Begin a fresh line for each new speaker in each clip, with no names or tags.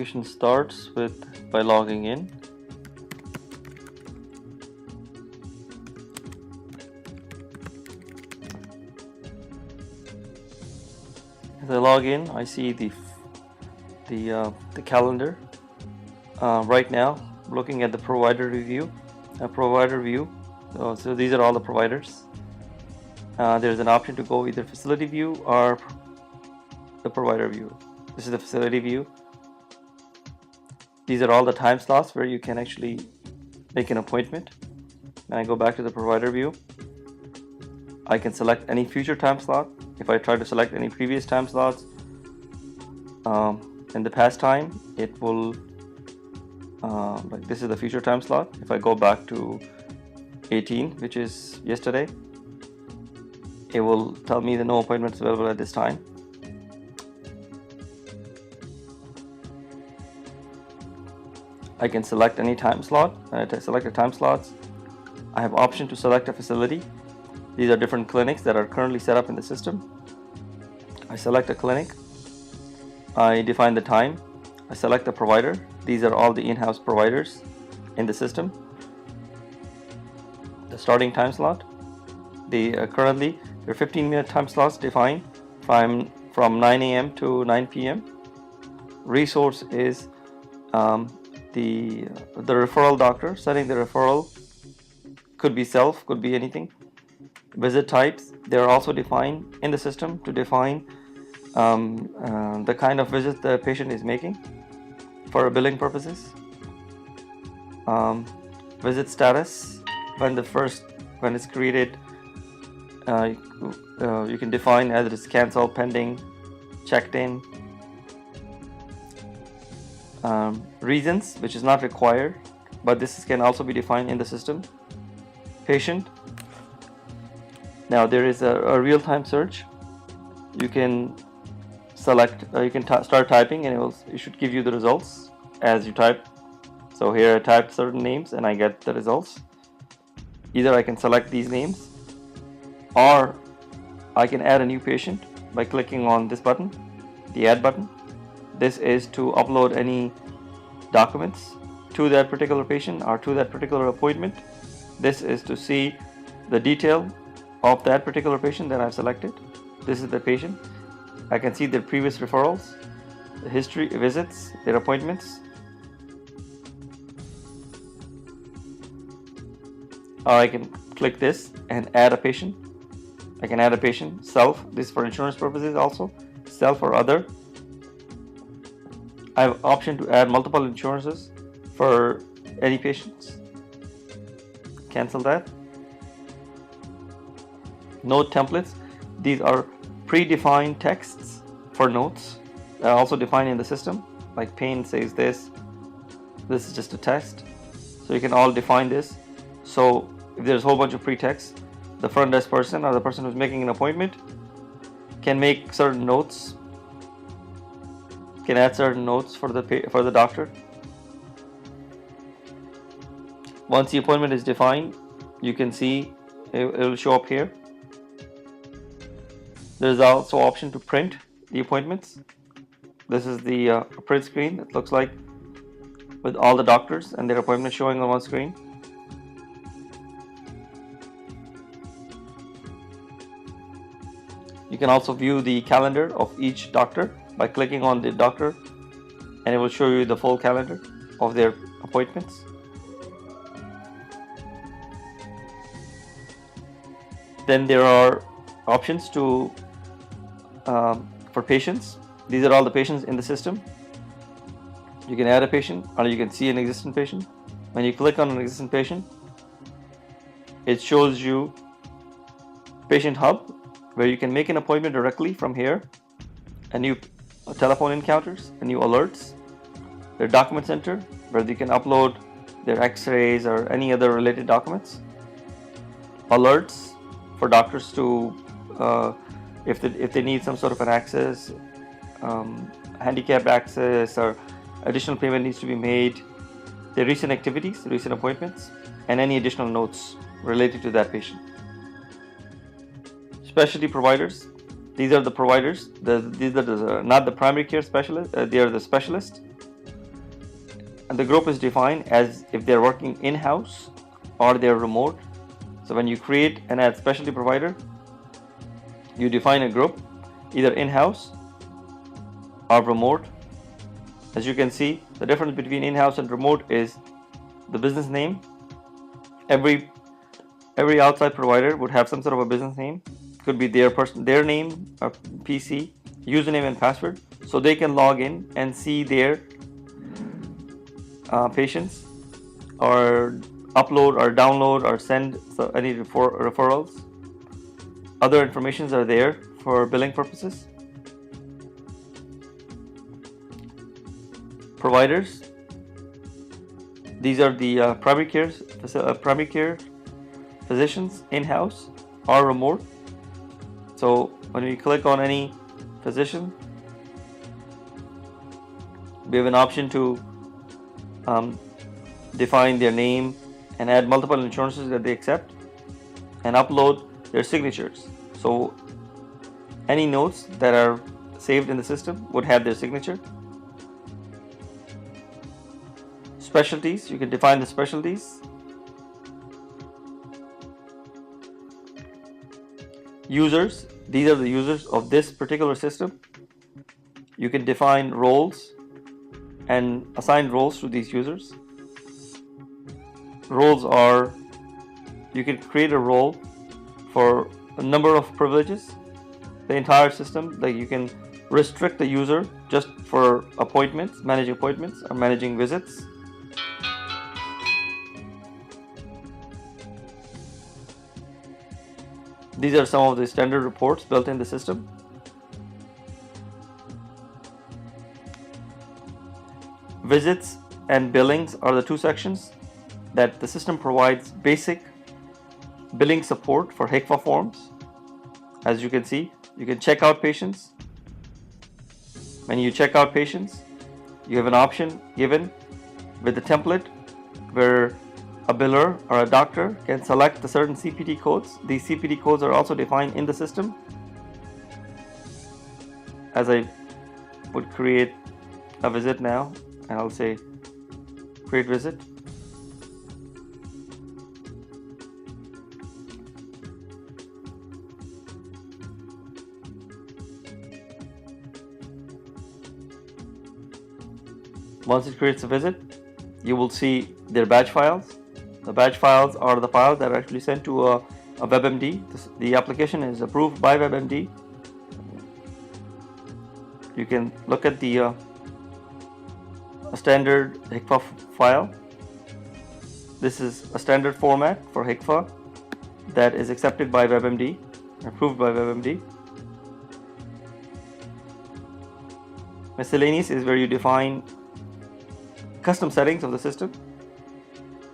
application starts by logging in. As I log in, I see the calendar. Right now, looking at the provider view. So these are all the providers. There's an option to go either facility view or the provider view. This is the facility view. These are all the time slots where you can actually make an appointment. And I go back to the provider view. I can select any future time slot. If I try to select any previous time slots in the past time, it will like this is the future time slot. If I go back to 18, which is yesterday, it will tell me the no appointments available at this time. I can select any time slot. I select the time slots. I have option to select a facility. These are different clinics that are currently set up in the system. I select a clinic. I define the time. I select the provider. These are all the in-house providers in the system. The starting time slot. Currently there are 15-minute time slots defined from 9 a.m. to 9 p.m. Resource is the referral doctor. Setting the referral could be self, could be anything. Visit types, they are also defined in the system to define the kind of visit the patient is making for billing purposes. Visit status, when it's created, you can define as it is cancelled, pending, checked in. Reasons, which is not required, but this can also be defined in the system. Patient. Now there is a real-time search. You can select, you can start typing, and it should give you the results as you type. So here I typed certain names and I get the results. Either I can select these names, or I can add a new patient by clicking on this button, the add button. This is to upload any documents to that particular patient or to that particular appointment. This is to see the detail of that particular patient that I've selected. This is the patient. I can see their previous referrals, the history, visits, their appointments. Or I can click this and add a patient. I can add a patient, self, this is for insurance purposes also, self or other. I have option to add multiple insurances for any patients. Cancel that. Note templates. These are predefined texts for notes. They're also defined in the system. Like pain says this. This is just a text. So you can all define this. So if there's a whole bunch of pre-text, the front desk person or the person who's making an appointment can make certain notes. Can add certain notes for the doctor. Once the appointment is defined, you can see it will show up here. There's also option to print the appointments. This is the print screen. It looks like with all the doctors and their appointments showing on one screen. You can also view the calendar of each doctor by clicking on the doctor, and it will show you the full calendar of their appointments. Then there are options to for patients. These are all the patients in the system. You can add a patient, or you can see an existing patient. When you click on an existing patient, it shows you Patient Hub, where you can make an appointment directly from here. A new telephone encounters, a new alerts, their document center, where you can upload their x-rays or any other related documents. Alerts for doctors to if they need some sort of an access, handicap access, or additional payment needs to be made, their recent activities, recent appointments, and any additional notes related to that patient. Specialty providers. These are the providers. These are not the primary care specialists. They are the specialists. And the group is defined as if they're working in-house or they're remote. So when you create and add specialty provider, you define a group either in-house or remote. As you can see, the difference between in-house and remote is the business name. Every outside provider would have some sort of a business name. Could be their name, or PC, username and password, so they can log in and see their patients, or upload or download or send any referrals. Other informations are there for billing purposes. Providers, these are the primary care physicians, in-house or remote. So when we click on any physician, we have an option to define their name and add multiple insurances that they accept and upload their signatures. So any notes that are saved in the system would have their signature. Specialties, you can define the specialties. Users, these are the users of this particular system. You can define roles and assign roles to these users. Roles are, you can create a role for a number of privileges. The entire system, like you can restrict the user just for appointments, managing appointments or managing visits. These are some of the standard reports built in the system. Visits and billings are the two sections that the system provides basic billing support for HCFA forms. As you can see, you can check out patients. When you check out patients, you have an option given with the template where a biller or a doctor can select the certain CPT codes. These CPT codes are also defined in the system. As I would create a visit now, and I'll say create visit. Once it creates a visit, you will see their badge files. The badge files are the files that are actually sent to a WebMD. The application is approved by WebMD. You can look at the a standard HCFA file. This is a standard format for HCFA that is accepted by WebMD, approved by WebMD. Miscellaneous is where you define custom settings of the system.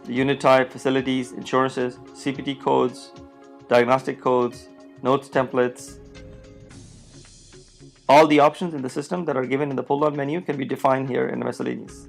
The unit type, facilities, insurances, CPT codes, diagnostic codes, notes templates. All the options in the system that are given in the pull-down menu can be defined here in the miscellaneous.